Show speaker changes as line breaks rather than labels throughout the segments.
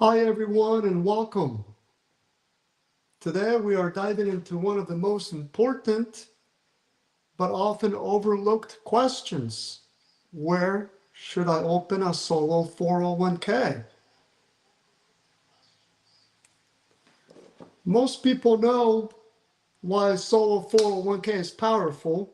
Hi everyone and welcome. Today we are diving into one of the most important but often overlooked questions. Where should I open a solo 401k? Most people know why a solo 401k is powerful.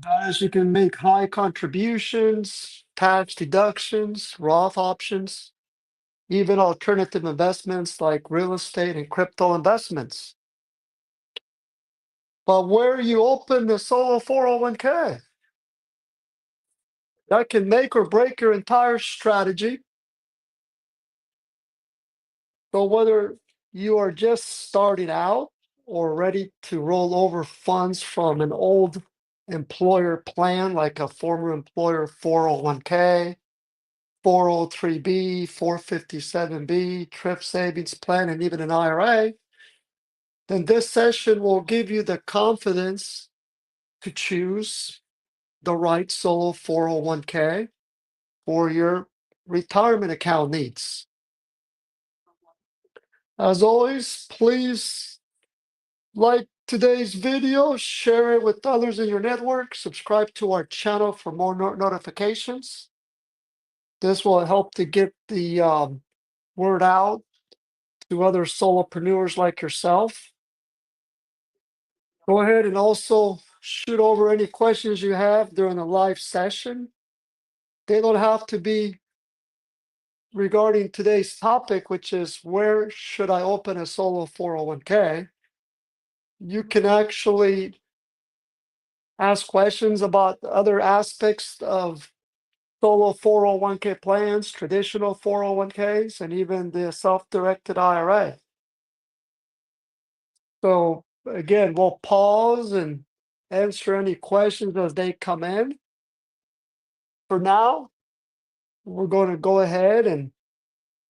That is, you can make high contributions, tax deductions, Roth options, even alternative investments like real estate and crypto investments. But where you open the solo 401k, that can make or break your entire strategy. So whether you are just starting out or ready to roll over funds from an old employer plan, like a former employer 401k, 403b, 457b, trip savings plan, and even an IRA, then this session will give you the confidence to choose the right solo 401k for your retirement account needs. As always, please like today's video, share it with others in your network, subscribe to our channel for more notifications. This will help to get the word out to other solopreneurs like yourself. Go ahead and also shoot over any questions you have during the live session. They don't have to be regarding today's topic, which is where should I open a solo 401k? You can actually ask questions about other aspects of solo 401k plans, traditional 401ks, and even the self-directed IRA. So again, we'll pause and answer any questions as they come in. For now, we're going to go ahead and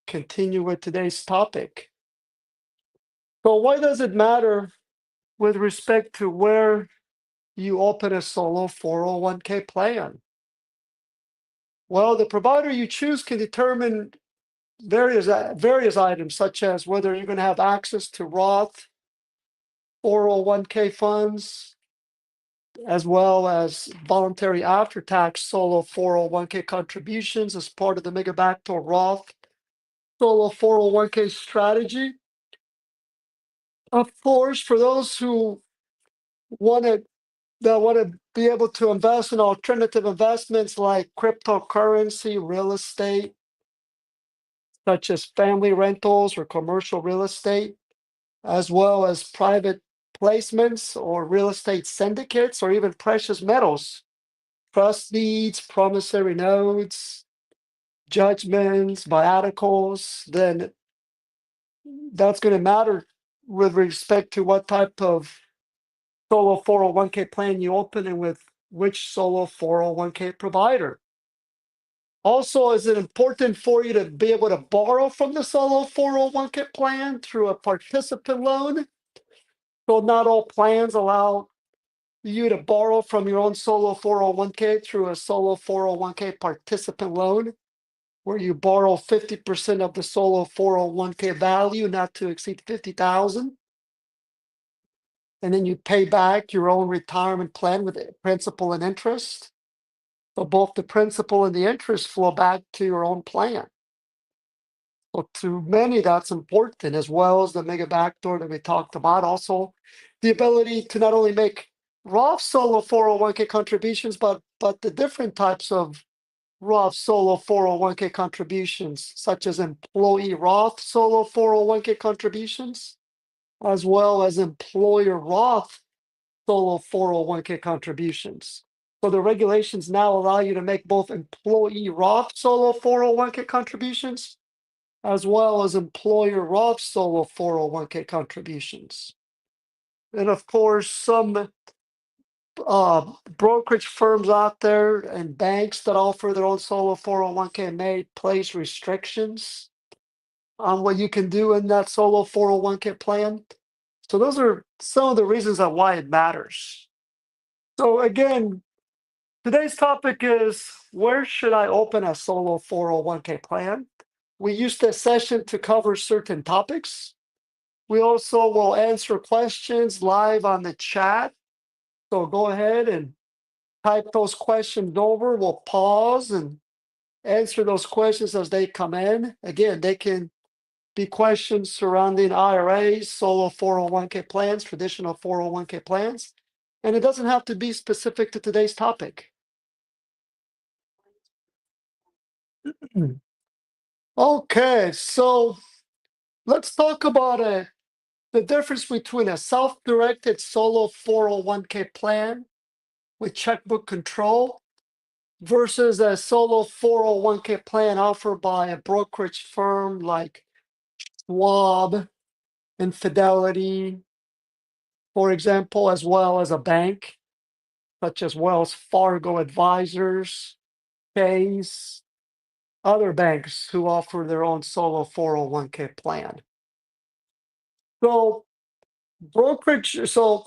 continue with today's topic. So why does it matter with respect to where you open a solo 401k plan? Well, the provider you choose can determine various items, such as whether you're going to have access to Roth 401k funds, as well as voluntary after-tax solo 401k contributions as part of the mega backdoor Roth solo 401k strategy. Of course, for those who want to be able to invest in alternative investments like cryptocurrency, real estate, such as family rentals or commercial real estate, as well as private placements or real estate syndicates, or even precious metals, trust deeds, promissory notes, judgments, viaticals, then that's going to matter with respect to what type of solo 401k plan you open and with which solo 401k provider. Also, is it important for you to be able to borrow from the solo 401k plan through a participant loan? So not all plans allow you to borrow from your own solo 401k through a solo 401k participant loan, where you borrow 50% of the solo 401k value, not to exceed 50,000, and then you pay back your own retirement plan with principal and interest. So both the principal and the interest flow back to your own plan. So to many, that's important, as well as the mega backdoor that we talked about. Also, the ability to not only make Roth solo 401k contributions, but the different types of Roth solo 401k contributions, such as employee Roth solo 401k contributions, as well as employer Roth solo 401k contributions. So the regulations now allow you to make both employee Roth solo 401k contributions, as well as employer Roth solo 401k contributions. And of course, some brokerage firms out there and banks that offer their own solo 401k may place restrictions on what you can do in that solo 401k plan. So those are some of the reasons why it matters. So again, Today's topic is, where should I open a solo 401k plan? We used this session to cover certain topics. We also will answer questions live on the chat. So go ahead and type those questions over. We'll pause and answer those questions as they come in. Again, they can be questions surrounding IRAs, solo 401k plans, traditional 401k plans, and it doesn't have to be specific to today's topic. Okay, so let's talk about the difference between a self-directed solo 401k plan with checkbook control versus a solo 401k plan offered by a brokerage firm like Schwab and Fidelity, for example, as well as a bank such as Wells Fargo Advisors, Chase, other banks who offer their own solo 401k plan. So solo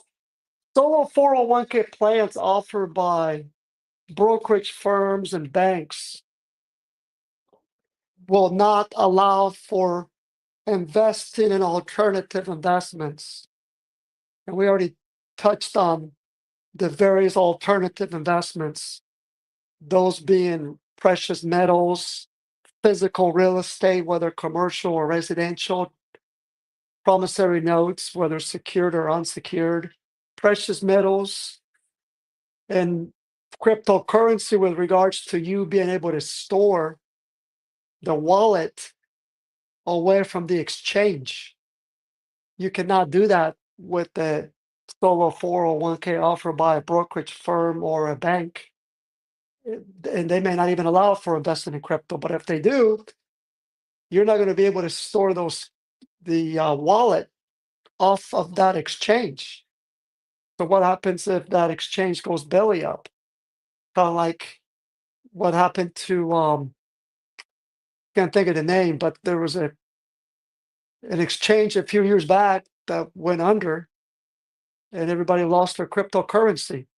401k plans offered by brokerage firms and banks will not allow for investing in alternative investments. And we already touched on the various alternative investments, those being precious metals, physical real estate, whether commercial or residential, promissory notes, whether secured or unsecured, precious metals, and cryptocurrency with regards to you being able to store the wallet away from the exchange. You cannot do that with the solo 401k offered by a brokerage firm or a bank. And they may not even allow for investing in crypto, but if they do, you're not going to be able to store the wallet off of that exchange. So what happens if that exchange goes belly up? Kind of like what happened to can't think of the name, but there was an exchange a few years back that went under, and everybody lost their cryptocurrency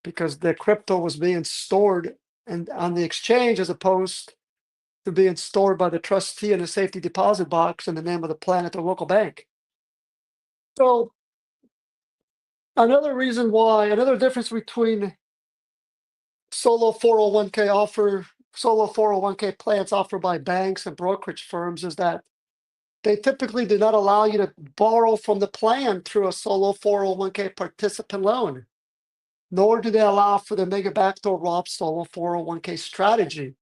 because the crypto was being stored and on the exchange as opposed to being stored by the trustee in a safety deposit box in the name of the plan at the local bank. So another difference between solo 401k plans offered by banks and brokerage firms is that they typically do not allow you to borrow from the plan through a solo 401k participant loan, nor do they allow for the mega backdoor Roth solo 401k strategy.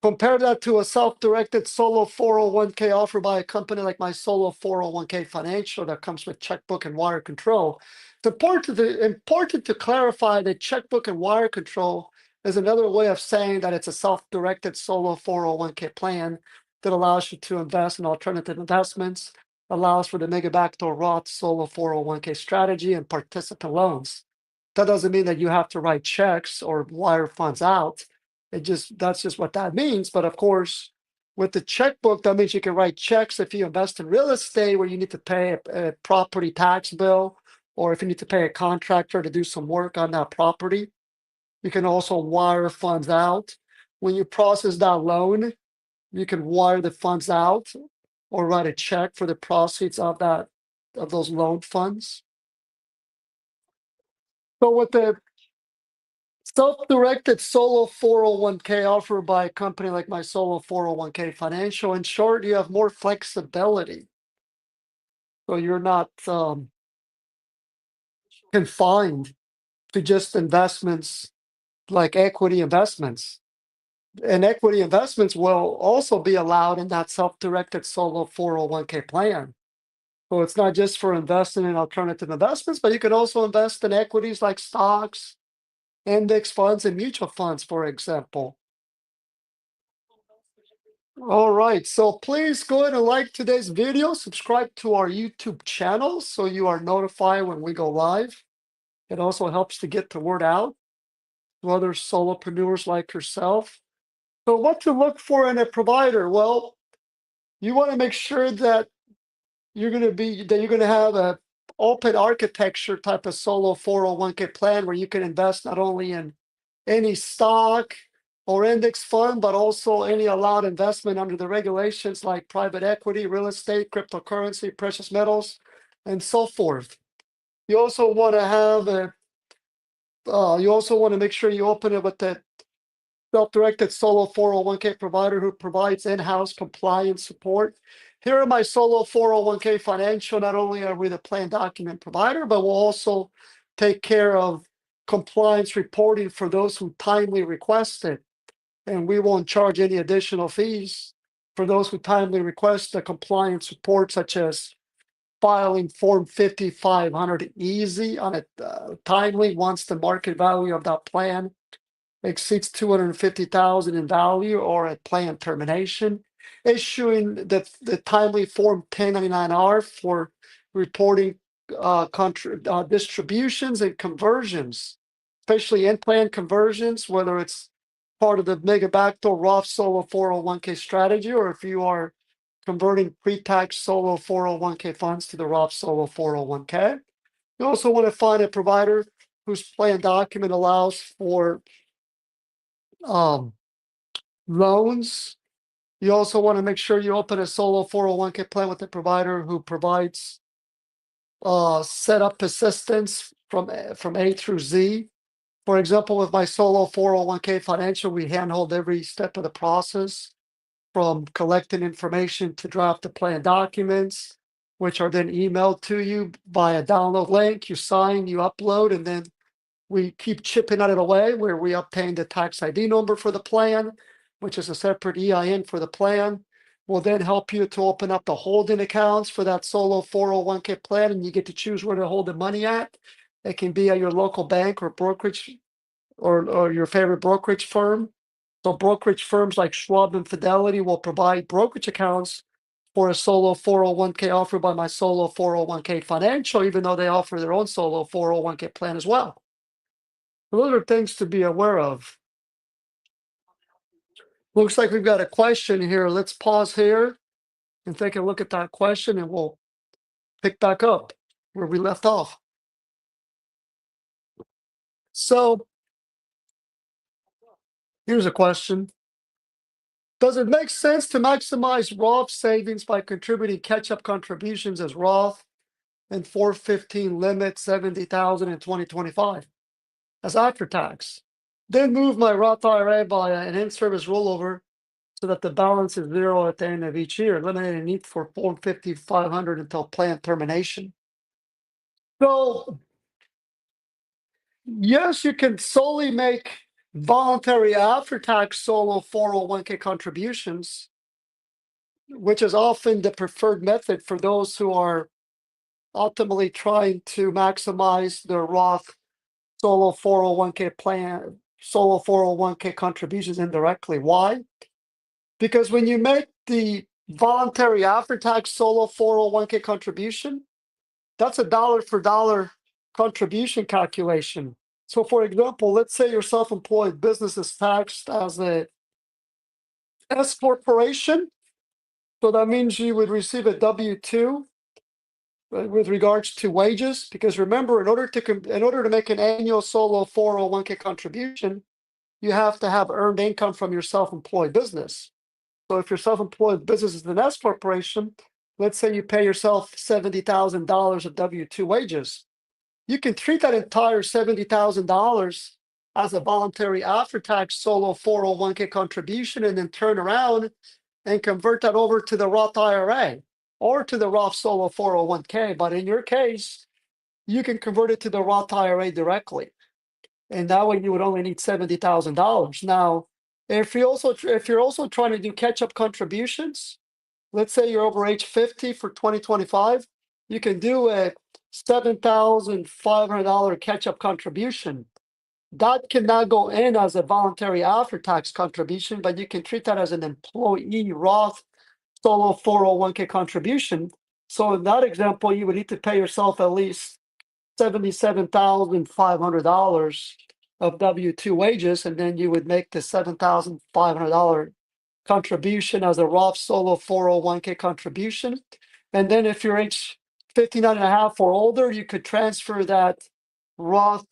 Compare that to a self-directed solo 401k offered by a company like my solo 401k financial that comes with checkbook and wire control. It's important to clarify that checkbook and wire control is another way of saying that it's a self-directed solo 401k plan that allows you to invest in alternative investments, allows for the mega backdoor Roth solo 401k strategy and participant loans. That doesn't mean that you have to write checks or wire funds out. That's just what that means. But of course, with the checkbook, that means you can write checks if you invest in real estate where you need to pay a property tax bill, or if you need to pay a contractor to do some work on that property. You can also wire funds out. When you process that loan, you can wire the funds out or write a check for the proceeds of those loan funds. So with the self-directed solo 401k offered by a company like my solo 401k financial, in short, you have more flexibility. So you're not confined to just investments like equity investments. And equity investments will also be allowed in that self-directed solo 401k plan. So it's not just for investing in alternative investments, but you can also invest in equities like stocks, index funds, and mutual funds, for example. All right, so please go ahead and like today's video, subscribe to our YouTube channel so you are notified when we go live. It also helps to get the word out to other solopreneurs like yourself. So what to look for in a provider? Well, you want to make sure that you're going to have open architecture type of solo 401k plan where you can invest not only in any stock or index fund, but also any allowed investment under the regulations like private equity, real estate, cryptocurrency, precious metals, and so forth. You also want to have you also want to make sure you open it with the self-directed solo 401k provider who provides in-house compliance support. Here are my solo 401k financial. Not only are we the plan document provider, but we'll also take care of compliance reporting for those who timely request it. And we won't charge any additional fees for those who timely request the compliance support, such as filing Form 5500 easy on a timely once the market value of that plan exceeds 250,000 in value or at plan termination, issuing the timely Form 1099-R for reporting distributions and conversions, especially in-plan conversions, whether it's part of the mega backdoor Roth solo 401k strategy, or if you are converting pre-tax solo 401k funds to the Roth solo 401k. You also want to find a provider whose plan document allows for loans. You also want to make sure you open a solo 401k plan with a provider who provides setup assistance from A through Z. For example, with my solo 401k financial, we handhold every step of the process, from collecting information to draft the plan documents, which are then emailed to you via download link. You sign, you upload, and then we keep chipping at it away where we obtain the tax ID number for the plan, which is a separate EIN for the plan. We'll then help you to open up the holding accounts for that solo 401k plan, and you get to choose where to hold the money at. It can be at your local bank or brokerage or your favorite brokerage firm. So brokerage firms like Schwab and Fidelity will provide brokerage accounts for a solo 401k offered by my solo 401k financial, even though they offer their own solo 401k plan as well. So those are things to be aware of. Looks like we've got a question here. Let's pause here and take a look at that question, and we'll pick back up where we left off. So here's a question. Does it make sense to maximize Roth savings by contributing catch-up contributions as Roth and 415 limit 70,000 in 2025 as after tax? Then move my Roth IRA by an in-service rollover so that the balance is zero at the end of each year, eliminating need for Form 5500 until plan termination. So, yes, you can solely make voluntary after-tax solo 401k contributions, which is often the preferred method for those who are ultimately trying to maximize their Roth solo 401k plan, solo 401k contributions indirectly. Why? Because when you make the voluntary after-tax solo 401k contribution, that's a dollar for dollar contribution calculation. So for example, let's say your self-employed business is taxed as a S corporation. So that means you would receive a W-2 with regards to wages, because remember, in order to make an annual solo 401k contribution, you have to have earned income from your self-employed business. So if your self-employed business is an S corporation, let's say you pay yourself $70,000 of W-2 wages, you can treat that entire $70,000 as a voluntary after-tax solo 401k contribution, and then turn around and convert that over to the Roth IRA or to the Roth solo 401k. But in your case, you can convert it to the Roth IRA directly, and that way you would only need $70,000. Now, if you're also trying to do catch-up contributions, let's say you're over age 50 for 2025, you can do a $7,500 catch-up contribution. That cannot go in as a voluntary after-tax contribution, but you can treat that as an employee Roth solo 401k contribution. So in that example, you would need to pay yourself at least $77,500 of W-2 wages, and then you would make the $7,500 contribution as a Roth solo 401k contribution. And then if you're age 59 and a half or older, you could transfer that Roth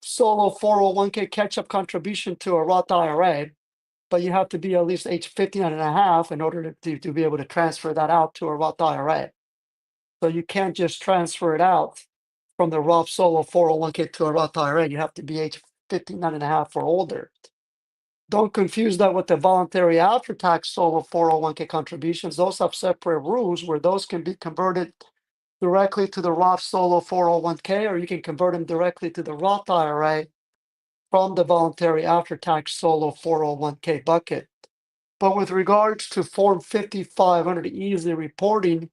solo 401k catch-up contribution to a Roth IRA, but you have to be at least age 59 and a half in order to be able to transfer that out to a Roth IRA. So you can't just transfer it out from the Roth solo 401k to a Roth IRA. You have to be age 59 and a half or older. Don't confuse that with the voluntary after-tax solo 401k contributions. Those have separate rules where those can be converted directly to the Roth solo 401k, or you can convert them directly to the Roth IRA from the voluntary after-tax solo 401k bucket. But with regards to Form 55 under the easy reporting,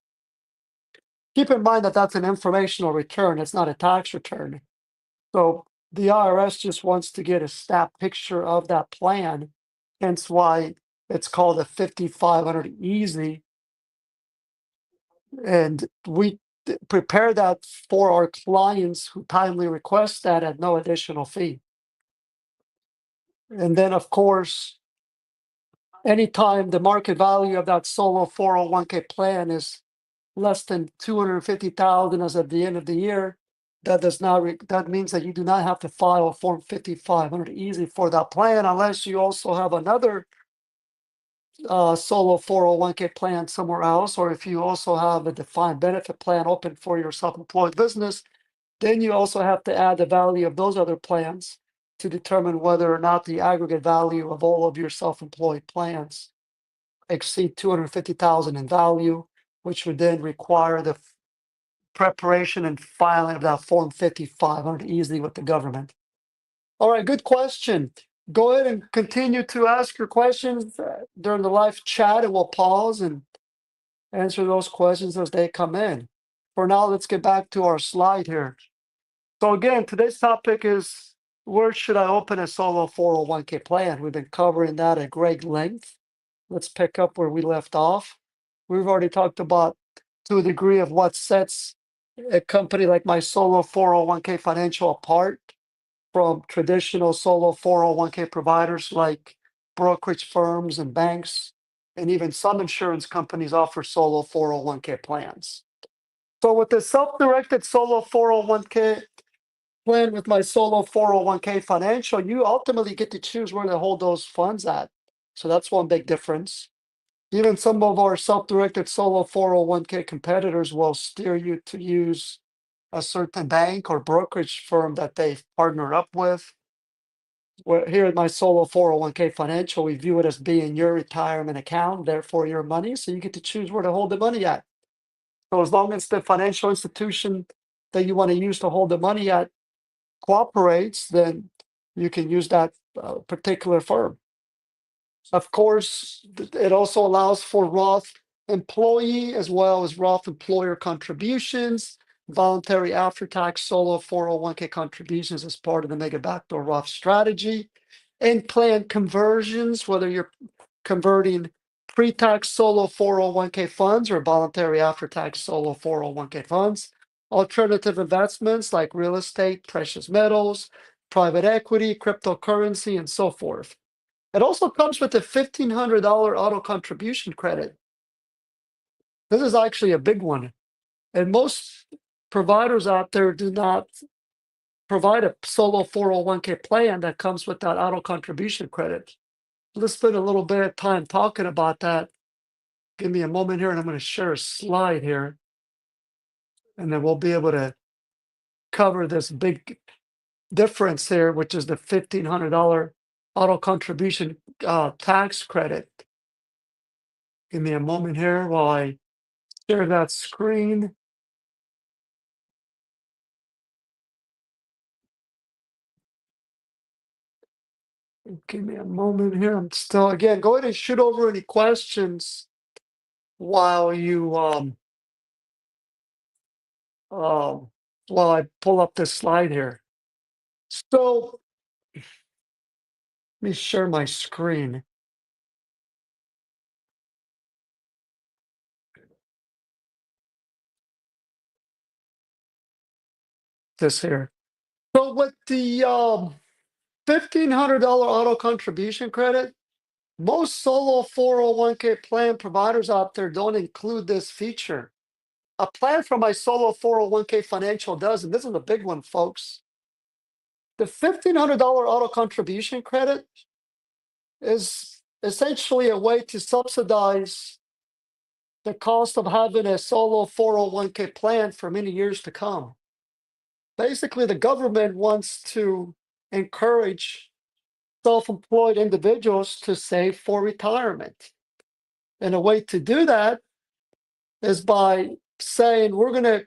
keep in mind that that's an informational return. It's not a tax return. So the IRS just wants to get a snap picture of that plan. Hence why it's called a 5500 easy. And we prepare that for our clients who timely request that at no additional fee. And then, of course, anytime the market value of that solo 401k plan is less than 250,000 as at the end of the year, that does not that means that you do not have to file Form 5500 easy for that plan unless you also have another solo 401k plan somewhere else, or if you also have a defined benefit plan open for your self-employed business, then you also have to add the value of those other plans to determine whether or not the aggregate value of all of your self-employed plans exceed 250,000 in value, which would then require the preparation and filing of that Form 5500 easily with the government. All right, good question. Go ahead and continue to ask your questions during the live chat, and we'll pause and answer those questions as they come in. For now, let's get back to our slide here. So again, today's topic is, where should I open a solo 401k plan? We've been covering that at great length. Let's pick up where we left off. We've already talked about, to a degree, of what sets a company like my solo 401k financial apart from traditional solo 401k providers like brokerage firms and banks, and even some insurance companies offer solo 401k plans. So with the self-directed solo 401k plan with my solo 401k financial, you ultimately get to choose where to hold those funds at. So that's one big difference. Even some of our self-directed solo 401k competitors will steer you to use a certain bank or brokerage firm that they've partnered up with. Where here at my solo 401k financial, we view it as being your retirement account, therefore your money. So you get to choose where to hold the money at. So as long as the financial institution that you want to use to hold the money at cooperates, then you can use that particular firm. Of course, it also allows for Roth employee as well as Roth employer contributions, voluntary after-tax solo 401k contributions as part of the mega backdoor Roth strategy, and plan conversions, whether you're converting pre-tax solo 401k funds or voluntary after-tax solo 401k funds, alternative investments like real estate, precious metals, private equity, cryptocurrency, and so forth. It also comes with a $1,500 auto contribution credit. This is actually a big one. And most providers out there do not provide a solo 401k plan that comes with that auto contribution credit. Let's spend a little bit of time talking about that. Give me a moment here, and I'm going to share a slide here. And then we'll be able to cover this big difference here, which is the $1,500 auto contribution tax credit. Give me a moment here while I share that screen. Give me a moment here. I'm still, again, go ahead and shoot over any questions while you while I pull up this slide here. So let me share my screen. This here. So with the $1,500 auto contribution credit, most solo 401k plan providers out there don't include this feature. a plan from my solo 401k financial does, and this is a big one, folks. The $1,500 auto contribution credit is essentially a way to subsidize the cost of having a solo 401k plan for many years to come. Basically, the government wants to encourage self-employed individuals to save for retirement. And a way to do that is by saying we're going to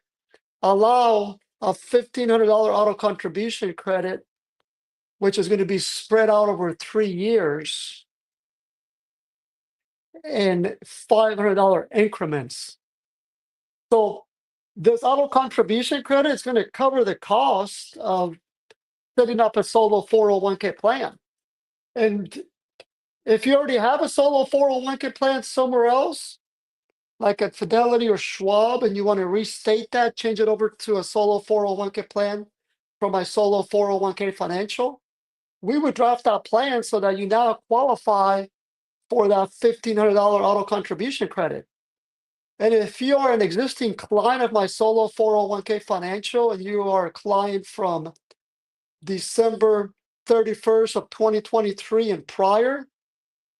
allow a $1,500 auto contribution credit, which is going to be spread out over 3 years in $500 increments. So this auto contribution credit is going to cover the cost of setting up a solo 401k plan. And if you already have a solo 401k plan somewhere else, like at Fidelity or Schwab, and you want to restate that, change it over to a solo 401k plan from my solo 401k financial, we would draft that plan so that you now qualify for that $1,500 auto contribution credit. And if you are an existing client of my solo 401k financial and you are a client from December 31st of 2023 and prior,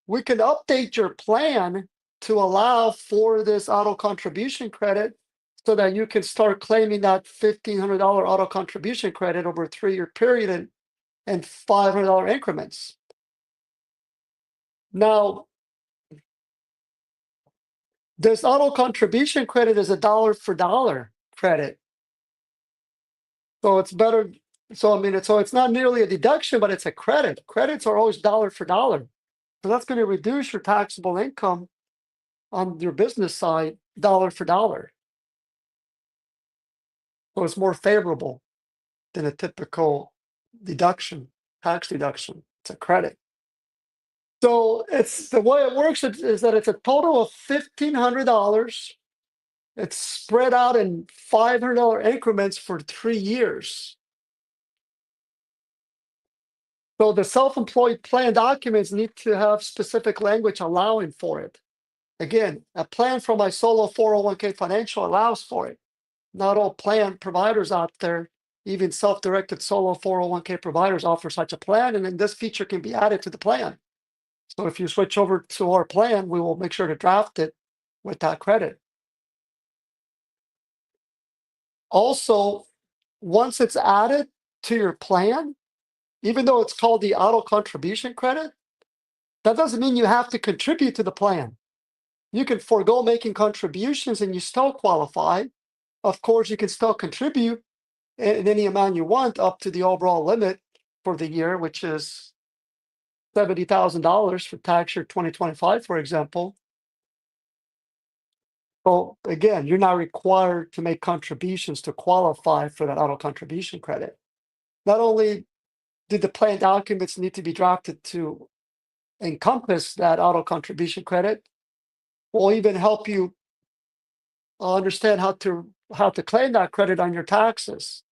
we can update your plan to allow for this auto contribution credit so that you can start claiming that $1,500 auto contribution credit over a 3-year period in $500 increments. Now, this auto contribution credit is a dollar for dollar credit. So it's better. So, I mean, so it's not nearly a deduction, but it's a credit. Credits are always dollar for dollar. So that's going to reduce your taxable income on your business side, dollar for dollar. So it's more favorable than a typical deduction, tax deduction. It's a credit. So it's the way it works is that it's a total of $1,500. It's spread out in $500 increments for 3 years. So the self-employed plan documents need to have specific language allowing for it. Again, a plan from my solo 401k financial allows for it. Not all plan providers out there, even self-directed solo 401k providers, offer such a plan, and then this feature can be added to the plan. So if you switch over to our plan, we will make sure to draft it with that credit. Also, once it's added to your plan, even though it's called the auto contribution credit, that doesn't mean you have to contribute to the plan. You can forego making contributions and you still qualify. Of course, you can still contribute in any amount you want up to the overall limit for the year, which is $70,000 for tax year 2025, for example. So again, you're not required to make contributions to qualify for that auto contribution credit. Not only do the plan documents need to be drafted to encompass that auto contribution credit, we'll even help you understand how to claim that credit on your taxes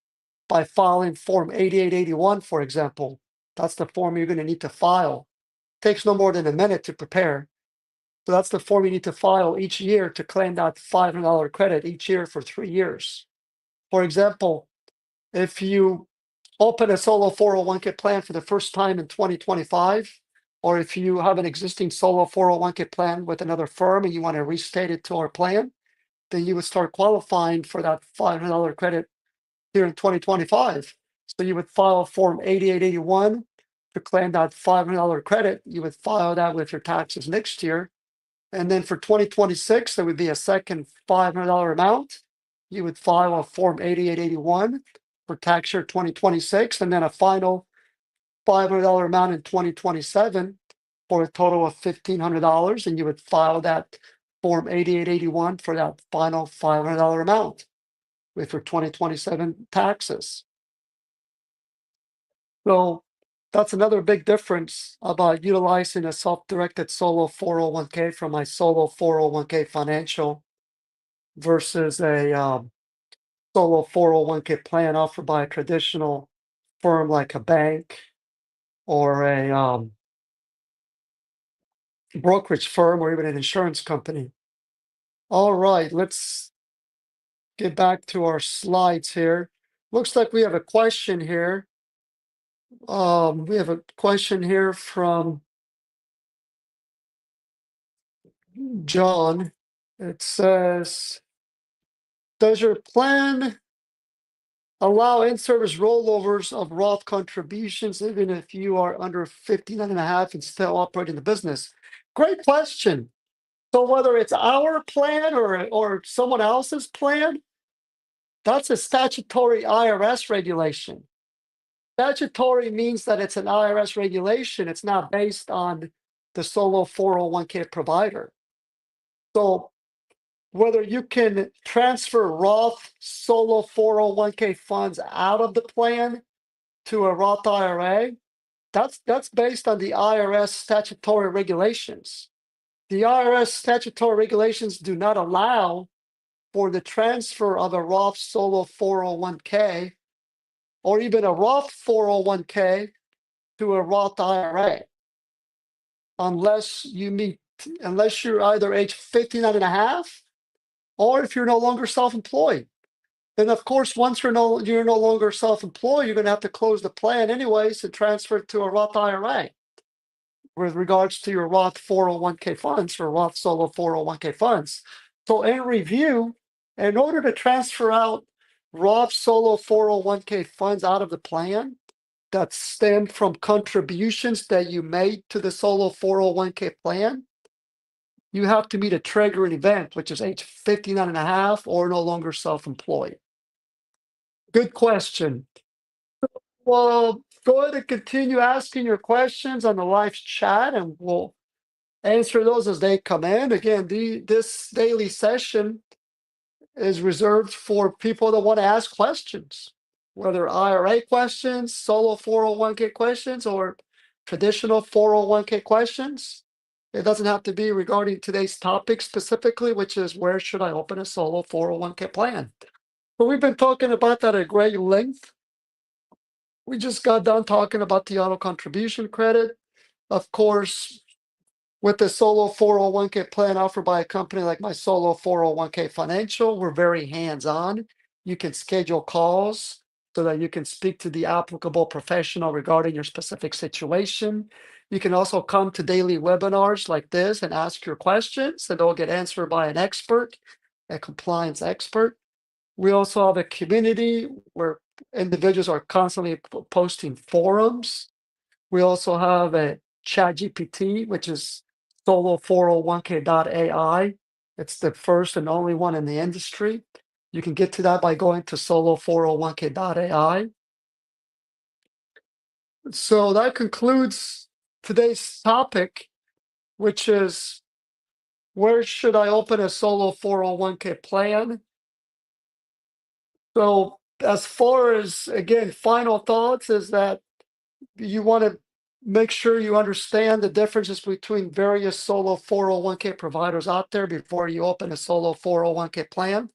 by filing Form 8881, for example. That's the form you're going to need to file. Takes no more than a minute to prepare. So that's the form you need to file each year to claim that $500 credit each year for 3 years. For example, if you open a solo 401k plan for the first time in 2025, or if you have an existing solo 401k plan with another firm and you want to restate it to our plan, then you would start qualifying for that $500 credit here in 2025. So you would file Form 8881 to claim that $500 credit. You would file that with your taxes next year. And then for 2026, there would be a second $500 amount. You would file a Form 8881 for tax year 2026, and then a final $500 amount in 2027 for a total of $1,500. And you would file that Form 8881 for that final $500 amount with your 2027 taxes. So that's another big difference about utilizing a self-directed solo 401k from my solo 401k financial versus a solo 401k plan offered by a traditional firm like a bank or a brokerage firm or even an insurance company. All right, let's get back to our slides here. Looks like we have a question here. We have a question here from John. It says, does your plan allow in-service rollovers of Roth contributions even if you are under 59 and a half and still operating the business? Great question. So whether it's our plan or someone else's plan, that's a statutory IRS regulation. Statutory means that it's an IRS regulation. It's not based on the solo 401k provider. So whether you can transfer Roth solo 401k funds out of the plan to a Roth IRA, that's based on the IRS statutory regulations. The IRS statutory regulations do not allow for the transfer of a Roth solo 401k or even a Roth 401k to a Roth IRA unless you're either age 59 and a half or if you're no longer self-employed. And of course, once you're no longer self-employed, you're going to have to close the plan anyways and transfer it to a Roth IRA with regards to your Roth 401k funds or Roth solo 401k funds. So in review, in order to transfer out Roth solo 401k funds out of the plan that stem from contributions that you made to the solo 401k plan, you have to meet a triggering event, which is age 59 and a half or no longer self-employed. Good question. Well, go ahead and continue asking your questions on the live chat and we'll answer those as they come in. Again, this daily session is reserved for people that want to ask questions, whether IRA questions, solo 401k questions, or traditional 401k questions. It doesn't have to be regarding today's topic specifically, which is where should I open a solo 401k plan? But we've been talking about that at great length. We just got done talking about the auto contribution credit. Of course, with the solo 401k plan offered by a company like my solo 401k financial, we're very hands-on. You can schedule calls so that you can speak to the applicable professional regarding your specific situation. You can also come to daily webinars like this and ask your questions, and they'll get answered by an expert, a compliance expert. We also have a community where individuals are constantly posting forums. We also have a chat GPT, which is solo401k.ai. It's the first and only one in the industry. You can get to that by going to solo401k.ai. So that concludes today's topic, which is where should I open a solo 401k plan? So as far as, again, final thoughts is that you want to make sure you understand the differences between various solo 401k providers out there before you open a solo 401k plan,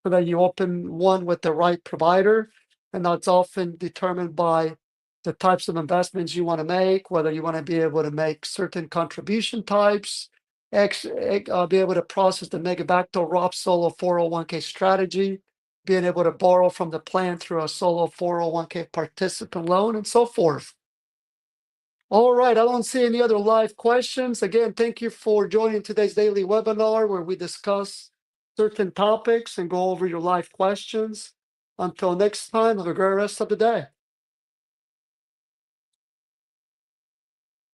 so that you open one with the right provider. And that's often determined by the types of investments you want to make, whether you want to be able to make certain contribution types, be able to process the mega backdoor Roth solo 401k strategy, being able to borrow from the plan through a solo 401k participant loan, and so forth. All right, I don't see any other live questions. Again, thank you for joining today's daily webinar where we discuss certain topics and go over your live questions. Until next time, have a great rest of the day.